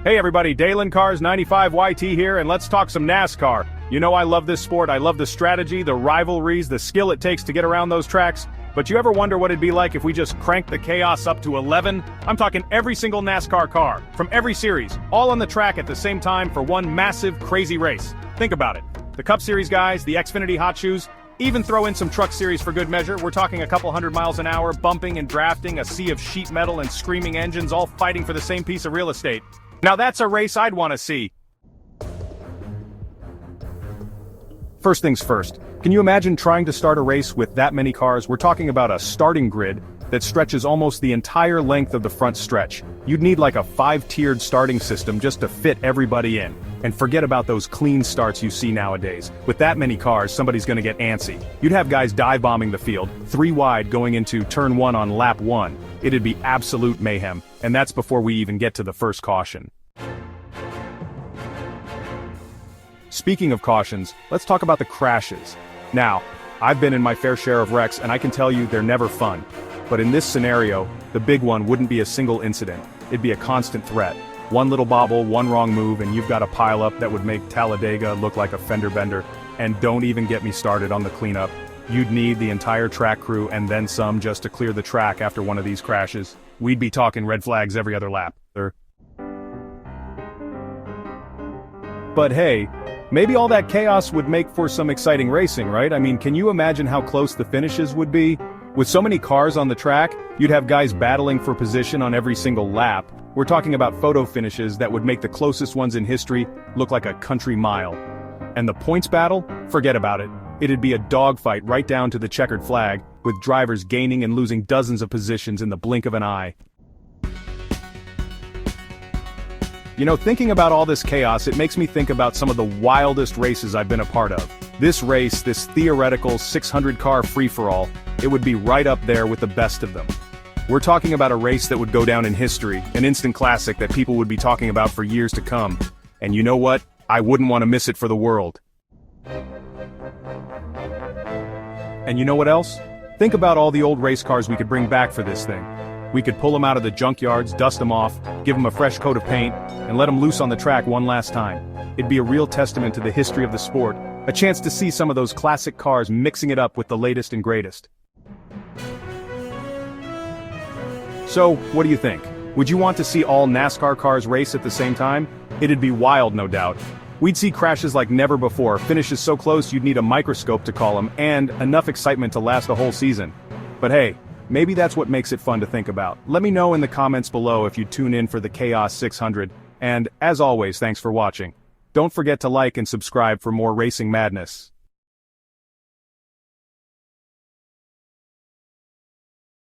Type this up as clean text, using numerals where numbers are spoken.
Hey everybody, Dalen Cars 95YT here, and let's talk some NASCAR. You know I love this sport, I love the strategy, the rivalries, the skill it takes to get around those tracks. But you ever wonder what it'd be like if we just cranked the chaos up to 11? I'm talking every single NASCAR car, from every series, all on the track at the same time for one massive, crazy race. Think about it. The Cup Series guys, the Xfinity Hot Shoes, even throw in some Truck Series for good measure. We're talking a couple 100 miles an hour, bumping and drafting, a sea of sheet metal and screaming engines all fighting for the same piece of real estate. Now that's a race I'd want to see. First things first, can you imagine trying to start a race with that many cars? We're talking about a starting grid that stretches almost the entire length of the front stretch. You'd need like a 5-tiered starting system just to fit everybody in. And forget about those clean starts you see nowadays. With that many cars, somebody's gonna get antsy. You'd have guys dive bombing the field, 3 wide going into turn 1 on lap 1. It'd be absolute mayhem, and that's before we even get to the first caution. Speaking of cautions, let's talk about the crashes. Now, I've been in my fair share of wrecks and I can tell you they're never fun. But in this scenario, the big one wouldn't be a single incident. It'd be a constant threat. One little bobble, one wrong move, and you've got a pileup that would make Talladega look like a fender bender. And don't even get me started on the cleanup. You'd need the entire track crew and then some just to clear the track after one of these crashes. We'd be talking red flags every other lap. But hey, maybe all that chaos would make for some exciting racing, right? I mean, can you imagine how close the finishes would be? With so many cars on the track, you'd have guys battling for position on every single lap. We're talking about photo finishes that would make the closest ones in history look like a country mile. And the points battle? Forget about it. It'd be a dogfight right down to the checkered flag, with drivers gaining and losing dozens of positions in the blink of an eye. You know, thinking about all this chaos, it makes me think about some of the wildest races I've been a part of. This race, this theoretical 600-car free-for-all, it would be right up there with the best of them. We're talking about a race that would go down in history, an instant classic that people would be talking about for years to come. And you know what? I wouldn't want to miss it for the world. And you know what else? Think about all the old race cars we could bring back for this thing. We could pull them out of the junkyards, dust them off, give them a fresh coat of paint, and let them loose on the track one last time. It'd be a real testament to the history of the sport, a chance to see some of those classic cars mixing it up with the latest and greatest. So, what do you think? Would you want to see all NASCAR cars race at the same time? It'd be wild, no doubt. We'd see crashes like never before, finishes so close you'd need a microscope to call them, and enough excitement to last a whole season. But hey, maybe that's what makes it fun to think about. Let me know in the comments below if you tune in for the Chaos 600, and as always, thanks for watching. Don't forget to like and subscribe for more racing madness.